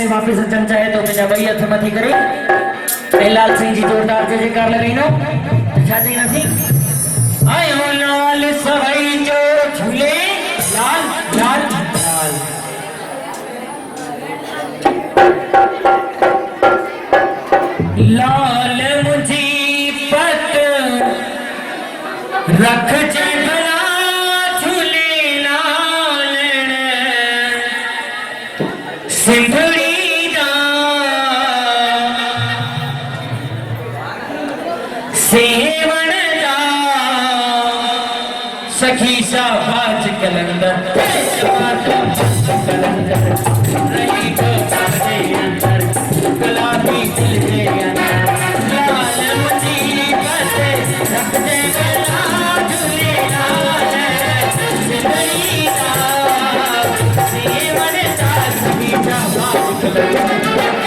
से वापस अचन चाहे तो बिना भई हथ मथी करे लाल सिंह जी जोरदार जय जयकार लगाइनो छा चई नसी आयो लाल सभई जो झूले लाल लाल लाल लाल मुझी पत रख भला झूले लाल सिंधड़ी दा सेवन दा सखी शाबाज कलंदर कलंदर रही तो सारे अंदर गुलाबी दिल के अंदर लाल मुझी बस रख दे गला झूले लाल सिंधड़ी दा सेवन दा सखी शाबाज कलंदर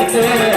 Yeah.